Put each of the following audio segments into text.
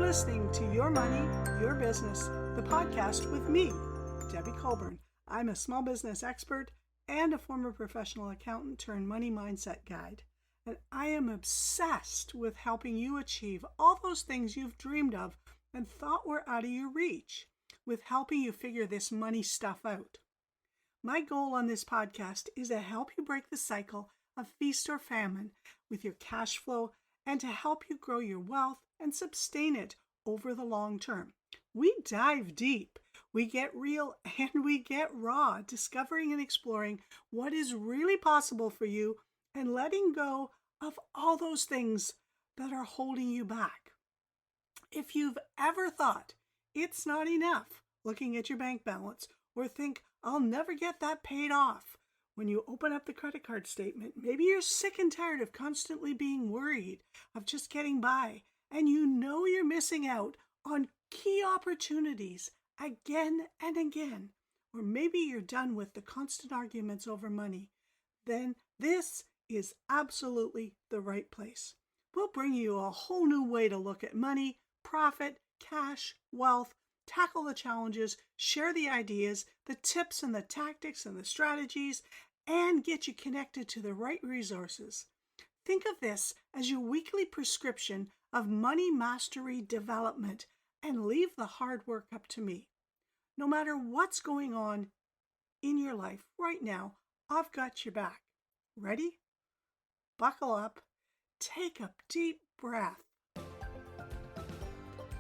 listening to Your Money, Your Business, the podcast with me, Debbie Colburn. I'm a small business expert and a former professional accountant turned money mindset guide. And I am obsessed with helping you achieve all those things you've dreamed of and thought were out of your reach, with helping you figure this money stuff out. My goal on this podcast is to help you break the cycle of feast or famine with your cash flow and to help you grow your wealth and sustain it over the long term. We dive deep, we get real, and we get raw, discovering and exploring what is really possible for you and letting go of all those things that are holding you back. If you've ever thought it's not enough looking at your bank balance or think, I'll never get that paid off, when you open up the credit card statement, maybe you're sick and tired of constantly being worried, of just getting by, and you know you're missing out on key opportunities again and again, or maybe you're done with the constant arguments over money, then this is absolutely the right place. We'll bring you a whole new way to look at money, profit, cash, wealth, tackle the challenges, share the ideas, the tips and the tactics and the strategies, and get you connected to the right resources. Think of this as your weekly prescription of money mastery development and leave the hard work up to me. No matter what's going on in your life right now, I've got your back. Ready? Buckle up, take a deep breath,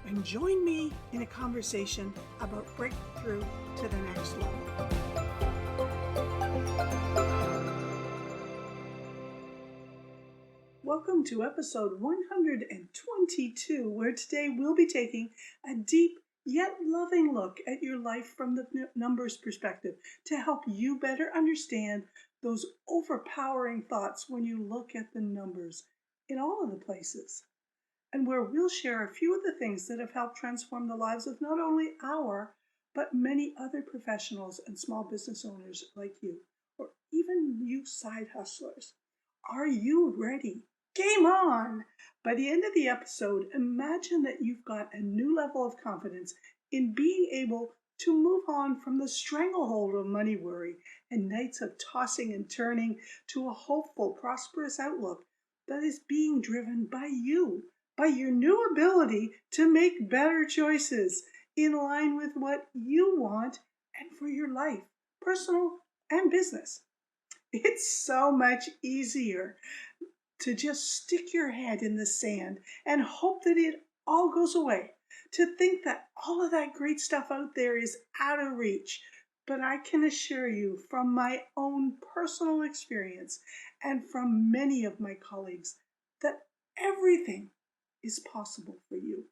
and join me in a conversation about breakthrough to the next level. Welcome to episode 122, where today we'll be taking a deep yet loving look at your life from the numbers perspective to help you better understand those overpowering thoughts when you look at the numbers in all of the places, and where we'll share a few of the things that have helped transform the lives of not only our, but many other professionals and small business owners like you, or even you side hustlers. Are you ready? Game on! By the end of the episode, imagine that you've got a new level of confidence in being able to move on from the stranglehold of money worry and nights of tossing and turning to a hopeful, prosperous outlook that is being driven by you, by your new ability to make better choices in line with what you want and for your life, personal and business. It's so much easier to just stick your head in the sand and hope that it all goes away, to think that all of that great stuff out there is out of reach. But I can assure you from my own personal experience and from many of my colleagues that everything is possible for you.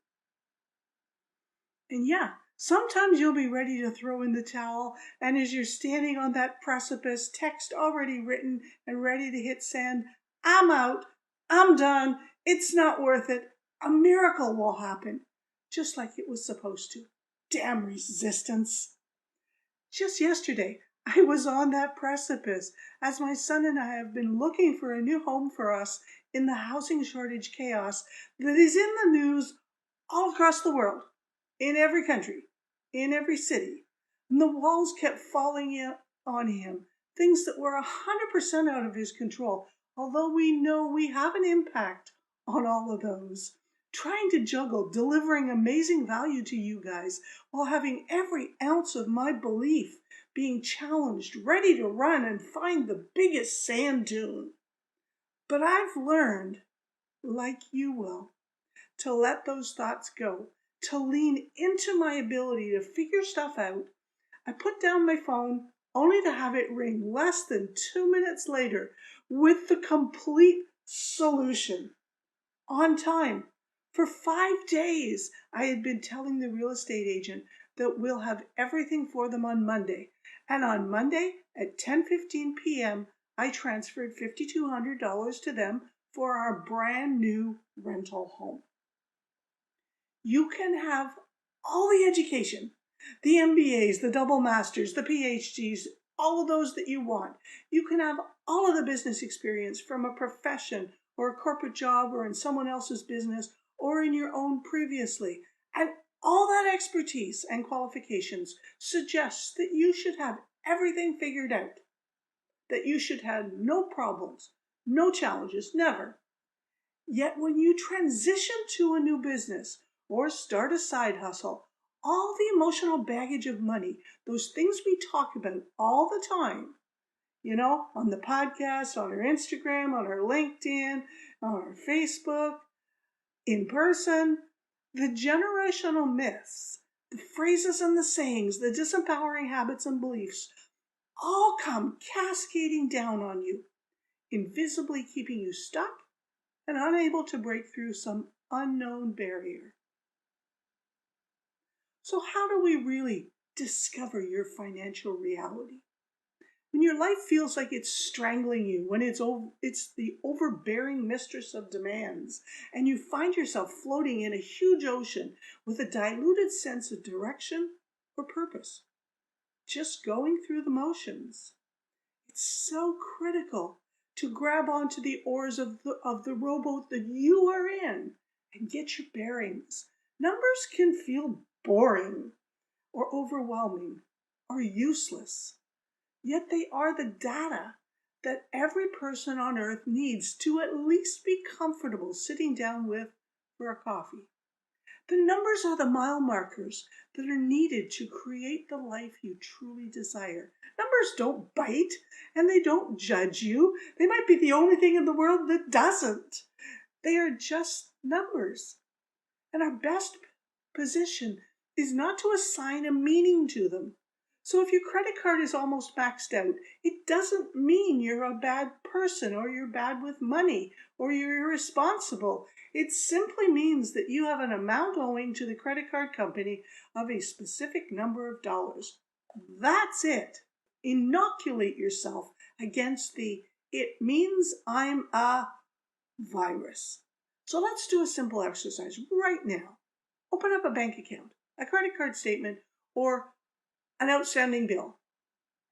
And yeah, sometimes you'll be ready to throw in the towel, and as you're standing on that precipice, text already written and ready to hit send, I'm out, I'm done, it's not worth it, a miracle will happen, just like it was supposed to. Damn resistance. Just yesterday, I was on that precipice as my son and I have been looking for a new home for us in the housing shortage chaos that is in the news all across the world, in every country, in every city. And the walls kept falling in on him, things that were 100% out of his control, although we know we have an impact on all of those. Trying to juggle delivering amazing value to you guys while having every ounce of my belief being challenged, ready to run and find the biggest sand dune. But I've learned, like you will, to let those thoughts go, to lean into my ability to figure stuff out. I put down my phone only to have it ring less than 2 minutes later with the complete solution. On time. For 5 days, I had been telling the real estate agent that we'll have everything for them on Monday. And on Monday at 10:15 p.m., I transferred $5,200 to them for our brand new rental home. You can have all the education, the MBAs, the double masters, the PhDs, all of those that you want. You can have all of the business experience from a profession or a corporate job or in someone else's business, or in your own previously. And all that expertise and qualifications suggests that you should have everything figured out, that you should have no problems, no challenges, never. Yet when you transition to a new business or start a side hustle, all the emotional baggage of money, those things we talk about all the time, on the podcast, on our Instagram, on our LinkedIn, on our Facebook, in person, the generational myths, the phrases and the sayings, the disempowering habits and beliefs, all come cascading down on you, invisibly keeping you stuck and unable to break through some unknown barrier. So how do we really discover your financial reality? When your life feels like it's strangling you, when it's the overbearing mistress of demands, and you find yourself floating in a huge ocean with a diluted sense of direction or purpose, just going through the motions. It's so critical to grab onto the oars of the rowboat that you are in and get your bearings. Numbers can feel boring or overwhelming or useless. Yet they are the data that every person on earth needs to at least be comfortable sitting down with for a coffee. The numbers are the mile markers that are needed to create the life you truly desire. Numbers don't bite and they don't judge you. They might be the only thing in the world that doesn't. They are just numbers. And our best position is not to assign a meaning to them. So if your credit card is almost maxed out, it doesn't mean you're a bad person or you're bad with money or you're irresponsible. It simply means that you have an amount owing to the credit card company of a specific number of dollars. That's it. Inoculate yourself against it means I'm a virus. So let's do a simple exercise right now. Open up a bank account, a credit card statement, or an outstanding bill,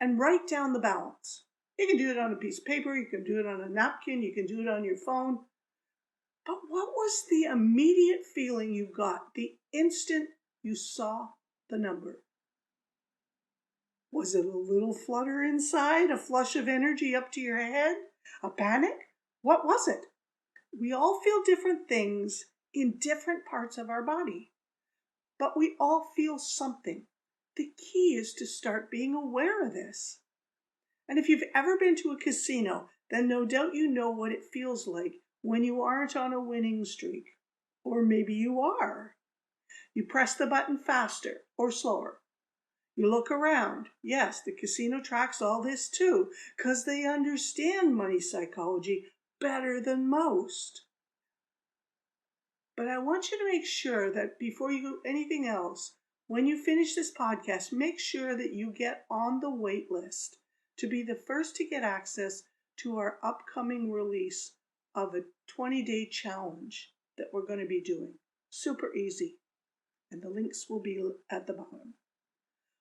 and write down the balance. You can do it on a piece of paper, you can do it on a napkin, you can do it on your phone. But what was the immediate feeling you got the instant you saw the number? Was it a little flutter inside, a flush of energy up to your head, a panic? What was it? We all feel different things in different parts of our body, but we all feel something. The key is to start being aware of this. And if you've ever been to a casino, then no doubt you know what it feels like when you aren't on a winning streak. Or maybe you are. You press the button faster or slower. You look around. Yes, the casino tracks all this too, because they understand money psychology better than most. But I want you to make sure that before you do anything else, when you finish this podcast, make sure that you get on the wait list to be the first to get access to our upcoming release of a 20-day challenge that we're going to be doing. Super easy. And the links will be at the bottom.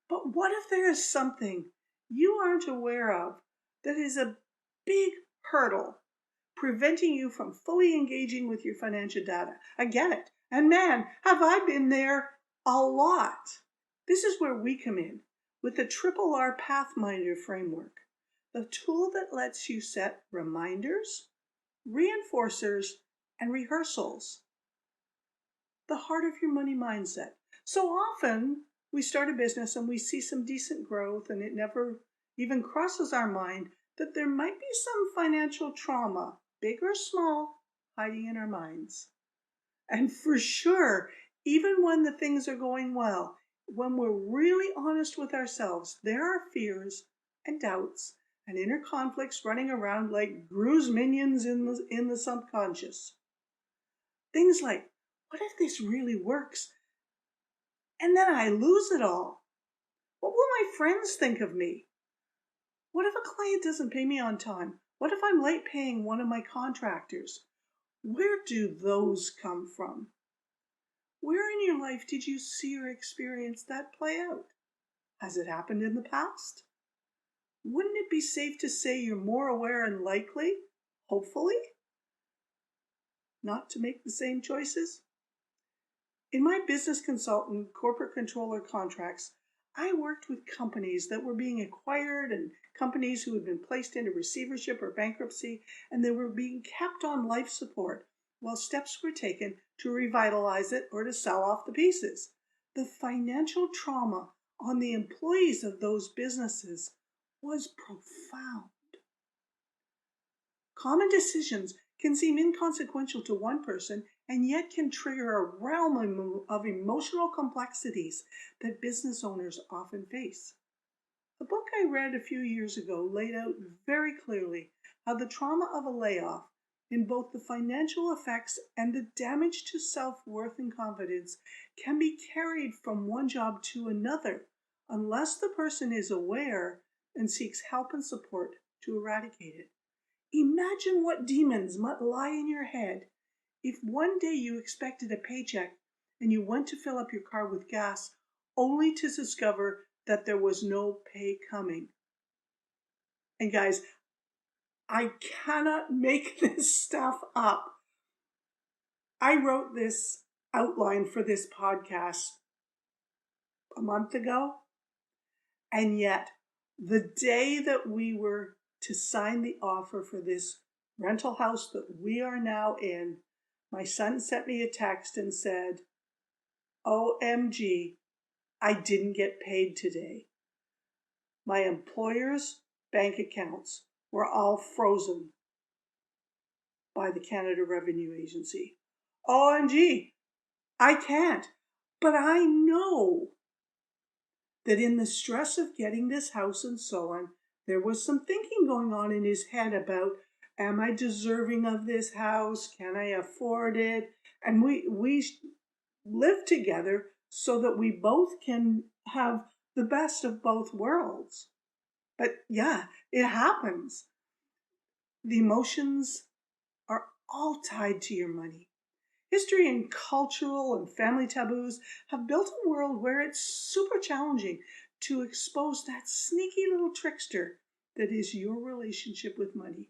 But what if there is something you aren't aware of that is a big hurdle preventing you from fully engaging with your financial data? I get it. And man, have I been there a lot. This is where we come in with the Triple R Pathminder framework, the tool that lets you set reminders, reinforcers, and rehearsals. The heart of your money mindset. So often we start a business and we see some decent growth and it never even crosses our mind that there might be some financial trauma, big or small, hiding in our minds. And for sure, even when the things are going well, when we're really honest with ourselves, there are fears and doubts and inner conflicts running around like Gru's minions in the subconscious. Things like, what if this really works? And then I lose it all. What will my friends think of me? What if a client doesn't pay me on time? What if I'm late paying one of my contractors? Where do those come from? Where in your life did you see or experience that play out? Has it happened in the past? Wouldn't it be safe to say you're more aware and likely, hopefully, not to make the same choices? In my business consultant, corporate controller contracts, I worked with companies that were being acquired and companies who had been placed into receivership or bankruptcy, and they were being kept on life support while steps were taken to revitalize it or to sell off the pieces. The financial trauma on the employees of those businesses was profound. Common decisions can seem inconsequential to one person and yet can trigger a realm of emotional complexities that business owners often face. The book I read a few years ago laid out very clearly how the trauma of a layoff, in both the financial effects and the damage to self-worth and confidence, can be carried from one job to another unless the person is aware and seeks help and support to eradicate it. Imagine what demons might lie in your head if one day you expected a paycheck and you went to fill up your car with gas only to discover that there was no pay coming. And guys, I cannot make this stuff up. I wrote this outline for this podcast a month ago, and yet the day that we were to sign the offer for this rental house that we are now in, my son sent me a text and said, OMG, I didn't get paid today. My employer's bank accounts were all frozen by the Canada Revenue Agency. OMG, I can't. But I know that in the stress of getting this house and so on, there was some thinking going on in his head about, am I deserving of this house? Can I afford it? And we live together so that we both can have the best of both worlds. But yeah, it happens. The emotions are all tied to your money. History and cultural and family taboos have built a world where it's super challenging to expose that sneaky little trickster that is your relationship with money.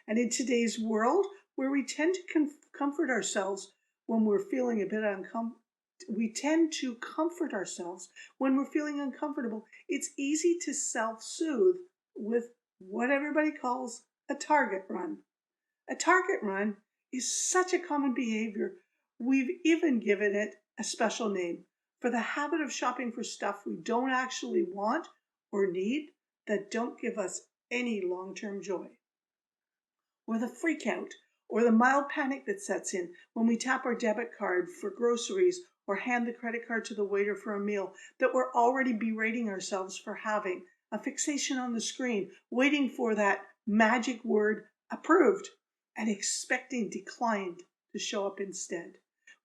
And in today's world, where we tend to comfort ourselves when we're feeling a bit uncomfortable, it's easy to self-soothe with what everybody calls a target run. A target run is such a common behavior, we've even given it a special name for the habit of shopping for stuff we don't actually want or need that don't give us any long-term joy. Or the freak out or the mild panic that sets in when we tap our debit card for groceries or hand the credit card to the waiter for a meal that we're already berating ourselves for having, a fixation on the screen, waiting for that magic word approved and expecting declined to show up instead.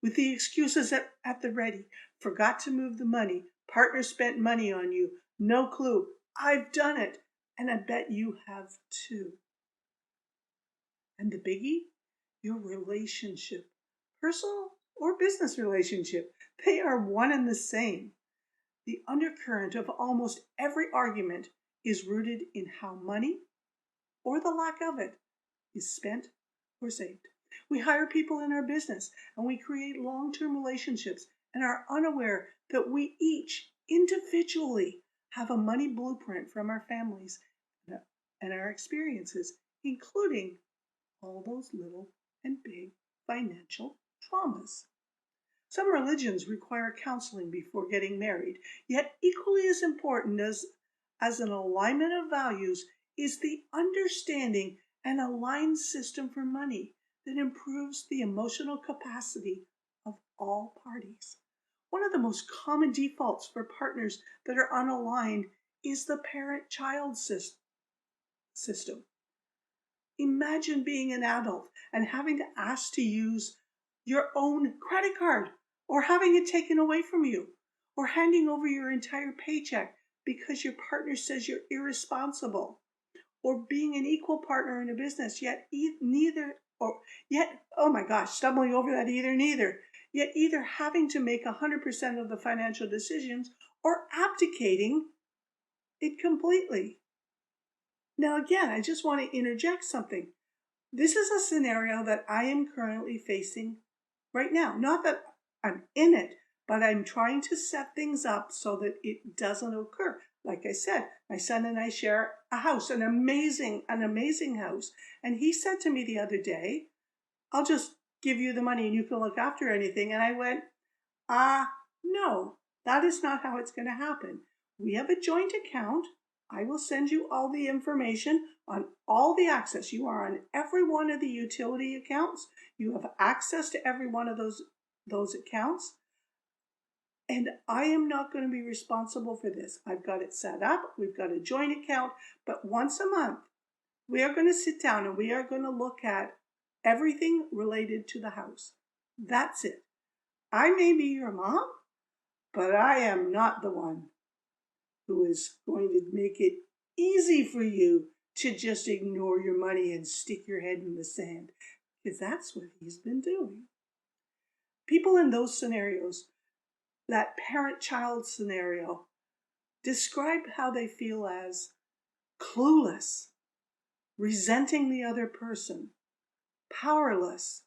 With the excuses at the ready, forgot to move the money, partner spent money on you, no clue, I've done it, and I bet you have too. And the biggie? Your relationship. Personal or business relationship. They are one and the same. The undercurrent of almost every argument is rooted in how money, or the lack of it, is spent or saved. We hire people in our business and we create long-term relationships and are unaware that we each individually have a money blueprint from our families and our experiences, including all those little and big financial traumas. Some religions require counseling before getting married, yet equally as important as an alignment of values is the understanding and aligned system for money that improves the emotional capacity of all parties. One of the most common defaults for partners that are unaligned is the parent-child system. Imagine being an adult and having to ask to use your own credit card, or having it taken away from you, or handing over your entire paycheck because your partner says you're irresponsible, or being an equal partner in a business, yet stumbling over that yet either having to make 100% of the financial decisions or abdicating it completely. Now, again, I just want to interject something. This is a scenario that I am currently facing right now. Not that I'm in it, but I'm trying to set things up so that it doesn't occur. Like I said, my son and I share a house, an amazing house. And he said to me the other day, I'll just give you the money and you can look after anything. And I went, no, that is not how it's going to happen. We have a joint account. I will send you all the information on all the access. You are on every one of the utility accounts. You have access to every one of those accounts. And I am not going to be responsible for this. I've got it set up. We've got a joint account. But once a month, we are going to sit down and we are going to look at everything related to the house. That's it. I may be your mom, but I am not the one who is going to make it easy for you to just ignore your money and stick your head in the sand, because that's what he's been doing. People in those scenarios, that parent-child scenario, describe how they feel as clueless, resenting the other person, powerless,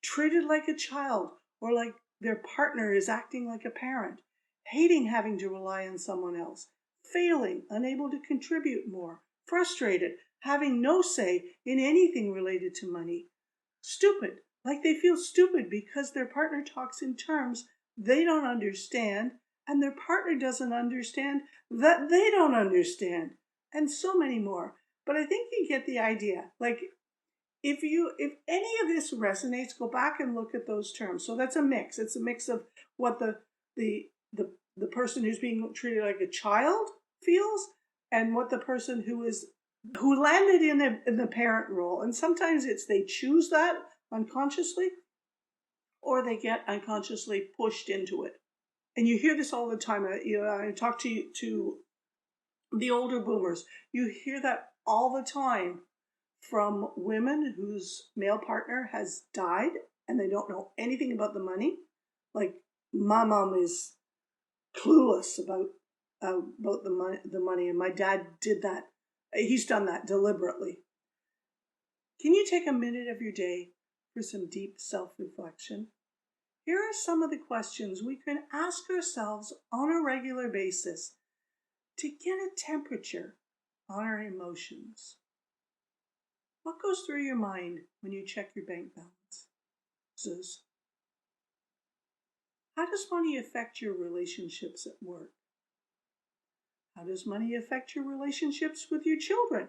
treated like a child, or like their partner is acting like a parent, hating having to rely on someone else, failing, unable to contribute more, frustrated, having no say in anything related to money, stupid, like they feel stupid because their partner talks in terms they don't understand, and their partner doesn't understand that they don't understand, and so many more. But I think you get the idea. Like, if any of this resonates, go back and look at those terms. So that's a mix. It's a mix of what the person who's being treated like a child feels, and what the person who landed in the parent role. And sometimes it's they choose that unconsciously, or they get unconsciously pushed into it. And you hear this all the time. I talk to the older boomers. You hear that all the time from women whose male partner has died and they don't know anything about the money. Like, my mom is clueless about the money, and my dad did that. He's done that deliberately. Can you take a minute of your day for some deep self-reflection? Here are some of the questions we can ask ourselves on a regular basis to get a temperature on our emotions. What goes through your mind when you check your bank balances? How does money affect your relationships at work? How does money affect your relationships with your children?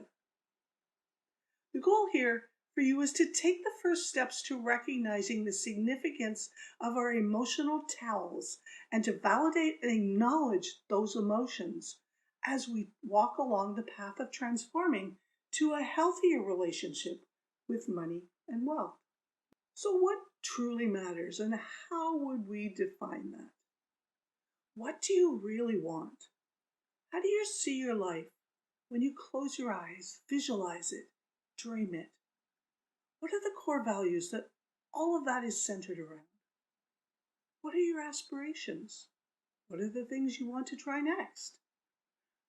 The goal here for you is to take the first steps to recognizing the significance of our emotional tells and to validate and acknowledge those emotions as we walk along the path of transforming to a healthier relationship with money and wealth. So what truly matters, and how would we define that? What do you really want? How do you see your life when you close your eyes, visualize it, dream it? What are the core values that all of that is centered around? What are your aspirations? What are the things you want to try next?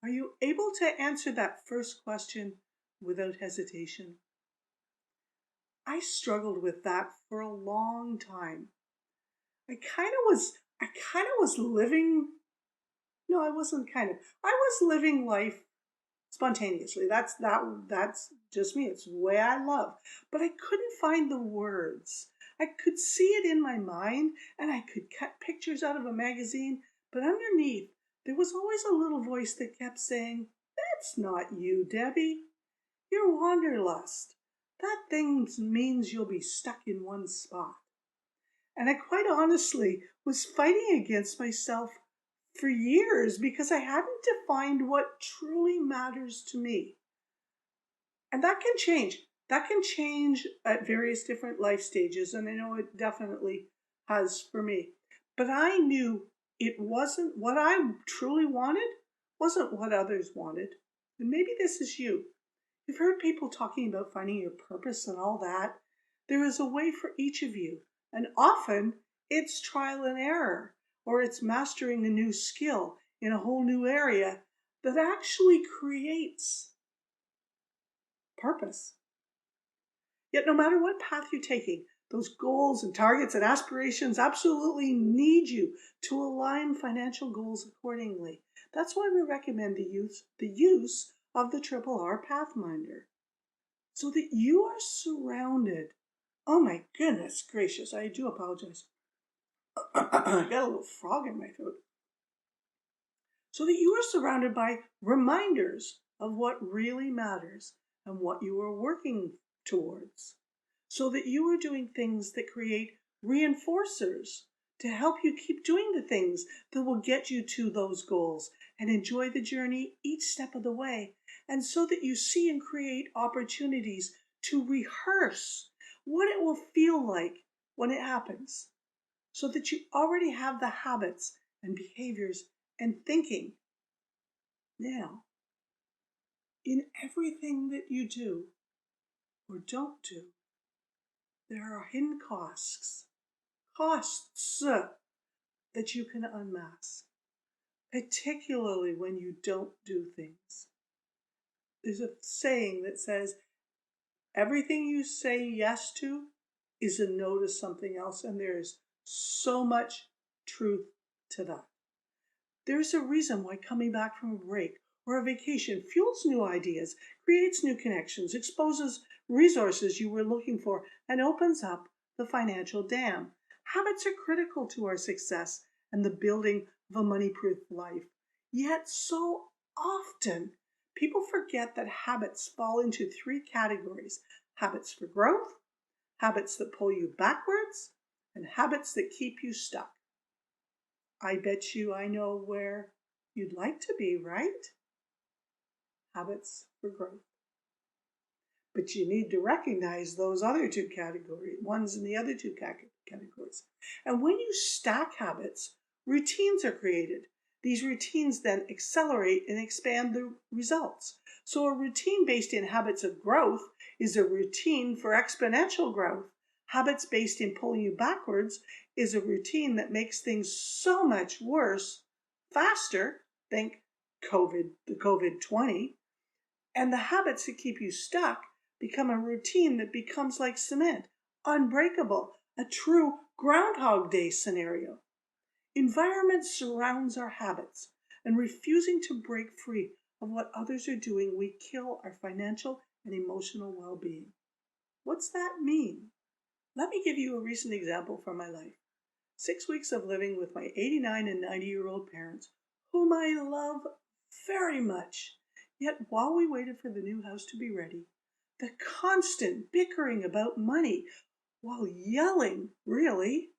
Are you able to answer that first question without hesitation? I struggled with that for a long time. I kind of was living, no, I wasn't kind of, I was living life spontaneously. That's just me. It's the way I love. But I couldn't find the words. I could see it in my mind, and I could cut pictures out of a magazine, but underneath, there was always a little voice that kept saying, "That's not you, Debbie. You're wanderlust. That thing means you'll be stuck in one spot." And I quite honestly was fighting against myself for years because I hadn't defined what truly matters to me. And that can change. That can change at various different life stages, and I know it definitely has for me. But I knew it wasn't what I truly wanted, wasn't what others wanted. And maybe this is you. You've heard people talking about finding your purpose and all that. There is a way for each of you, and often it's trial and error, or it's mastering a new skill in a whole new area that actually creates purpose. Yet no matter what path you're taking, Those goals and targets and aspirations absolutely need you to align financial goals accordingly. That's why we recommend the use of the Triple R Pathminder, so that you are surrounded. Oh my goodness gracious, I do apologize. I got a little frog in my throat. So that you are surrounded by reminders of what really matters and what you are working towards. So that you are doing things that create reinforcers to help you keep doing the things that will get you to those goals and enjoy the journey each step of the way. And so that you see and create opportunities to rehearse what it will feel like when it happens, so that you already have the habits and behaviors and thinking. Now, in everything that you do or don't do, there are hidden costs that you can unmask, particularly when you don't do things. There's a saying that says, everything you say yes to is a no to something else, and there's so much truth to that. There's a reason why coming back from a break or a vacation fuels new ideas, creates new connections, exposes resources you were looking for, and opens up the financial dam. Habits are critical to our success and the building of a money-proof life. Yet so often, people forget that habits fall into three categories: habits for growth, habits that pull you backwards, and habits that keep you stuck. I bet you I know where you'd like to be, right? Habits for growth. But you need to recognize those other two categories, ones in the other two categories. And when you stack habits, routines are created. These routines then accelerate and expand the results. So a routine based in habits of growth is a routine for exponential growth. Habits based in pulling you backwards is a routine that makes things so much worse faster. Think the COVID-20. And the habits that keep you stuck become a routine that becomes like cement, unbreakable, a true Groundhog Day scenario. Environment surrounds our habits, and refusing to break free of what others are doing, we kill our financial and emotional well-being. What's that mean? Let me give you a recent example from my life. 6 weeks of living with my 89 and 90-year-old parents, whom I love very much. Yet while we waited for the new house to be ready, the constant bickering about money while yelling, really,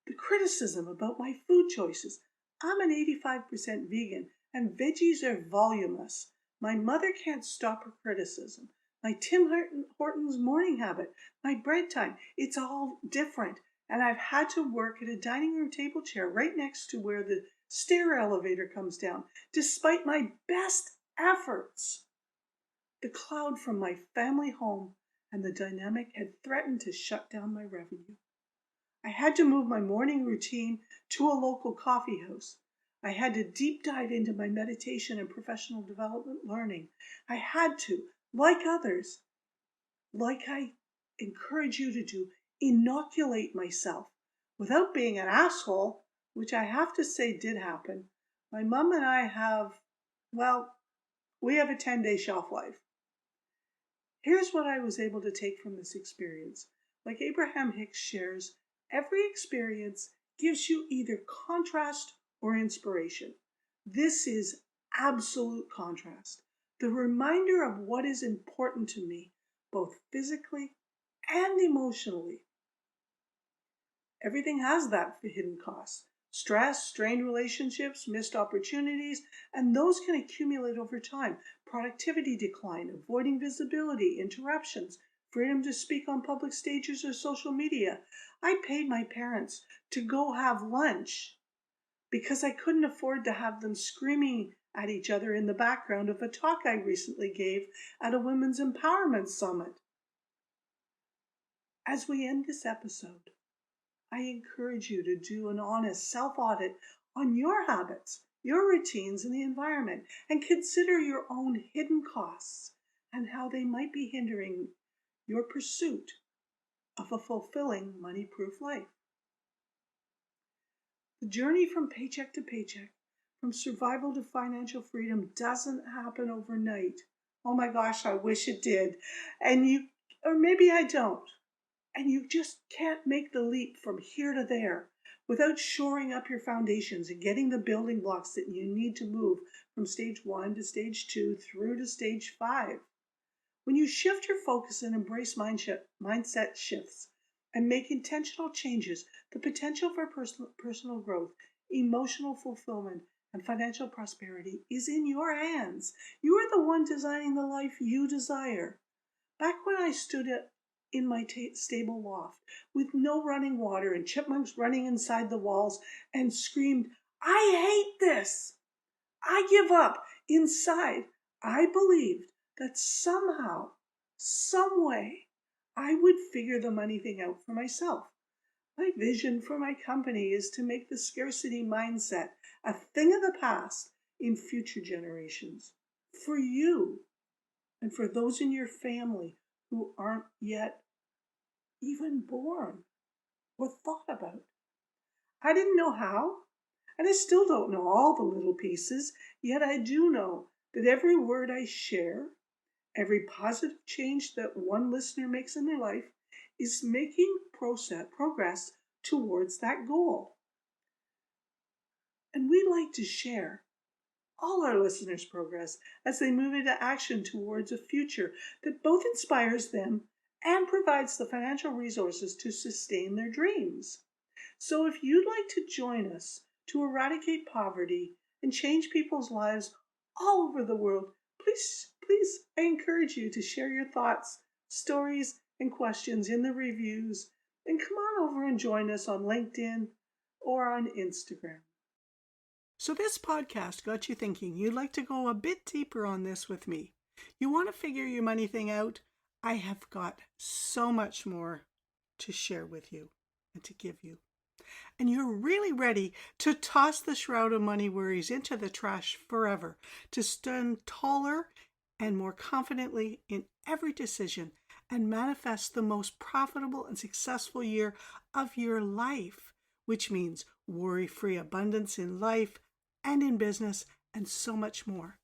the criticism about my food choices. I'm an 85% vegan and veggies are voluminous. My mother can't stop her criticism. My Tim Hortons morning habit, my bread time, it's all different. And I've had to work at a dining room table chair right next to where the stair elevator comes down, despite my best efforts. The cloud from my family home and the dynamic had threatened to shut down my revenue. I had to move my morning routine to a local coffee house. I had to deep dive into my meditation and professional development learning. I had to, like others, like I encourage you to do, inoculate myself without being an asshole, which I have to say did happen. My mom and I we have a 10-day shelf life. Here's what I was able to take from this experience. Like Abraham Hicks shares, every experience gives you either contrast or inspiration. This is absolute contrast. The reminder of what is important to me, both physically and emotionally. Everything has that hidden cost. Stress, strained relationships, missed opportunities, and those can accumulate over time. Productivity decline, avoiding visibility, interruptions, freedom to speak on public stages or social media. I paid my parents to go have lunch because I couldn't afford to have them screaming at each other in the background of a talk I recently gave at a women's empowerment summit. As we end this episode, I encourage you to do an honest self-audit on your habits, your routines, and the environment, and consider your own hidden costs and how they might be hindering your pursuit of a fulfilling money-proof life. The journey from paycheck to paycheck, from survival to financial freedom, doesn't happen overnight. Oh my gosh, I wish it did. Or maybe I don't. And you just can't make the leap from here to there without shoring up your foundations and getting the building blocks that you need to move from stage 1 to stage 2 through to stage 5. When you shift your focus and embrace mindset shifts and make intentional changes, the potential for personal growth, emotional fulfillment, and financial prosperity is in your hands. You are the one designing the life you desire. Back when I stood in my stable loft with no running water and chipmunks running inside the walls and screamed, "I hate this! I give up!" Inside, I believed that somehow, some way, I would figure the money thing out for myself. My vision for my company is to make the scarcity mindset a thing of the past in future generations. For you and for those in your family who aren't yet even born or thought about. I didn't know how, and I still don't know all the little pieces, yet I do know that every word I share, every positive change that one listener makes in their life, is making progress towards that goal. And we like to share all our listeners' progress as they move into action towards a future that both inspires them and provides the financial resources to sustain their dreams. So if you'd like to join us to eradicate poverty and change people's lives all over the world, please, I encourage you to share your thoughts, stories, and questions in the reviews, and come on over and join us on LinkedIn or on Instagram. So this podcast got you thinking you'd like to go a bit deeper on this with me. You want to figure your money thing out? I have got so much more to share with you and to give you. And you're really ready to toss the shroud of money worries into the trash forever, to stand taller and more confidently in every decision and manifest the most profitable and successful year of your life, which means worry-free abundance in life and in business and so much more.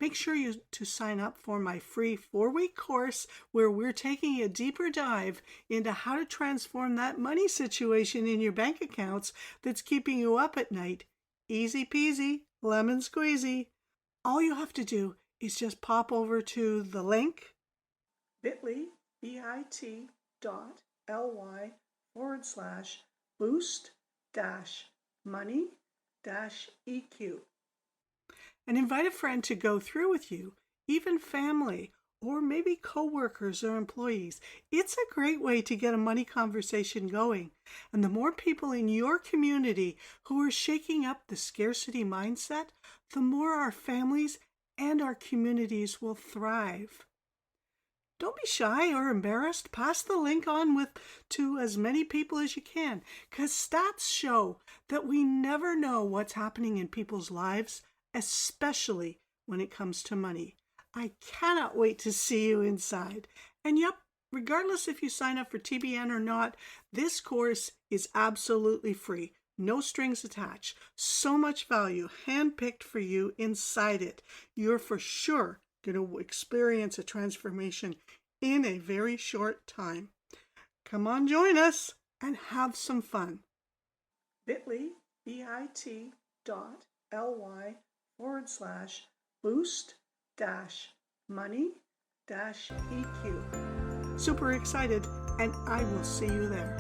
Make sure to sign up for my free 4-week course where we're taking a deeper dive into how to transform that money situation in your bank accounts that's keeping you up at night. Easy peasy, lemon squeezy. All you have to do is just pop over to the link bit.ly/boost-money-EQ. And invite a friend to go through with you, even family, or maybe coworkers or employees. It's a great way to get a money conversation going. And the more people in your community who are shaking up the scarcity mindset, the more our families and our communities will thrive. Don't be shy or embarrassed. Pass the link on to as many people as you can, because stats show that we never know what's happening in people's lives, especially when it comes to money. I cannot wait to see you inside. And yep, regardless if you sign up for TBN or not, this course is absolutely free. No strings attached. So much value handpicked for you inside it. You're for sure going to experience a transformation in a very short time. Come on, join us and have some fun. bit.ly/boost-money-EQ. Super excited, and I will see you there.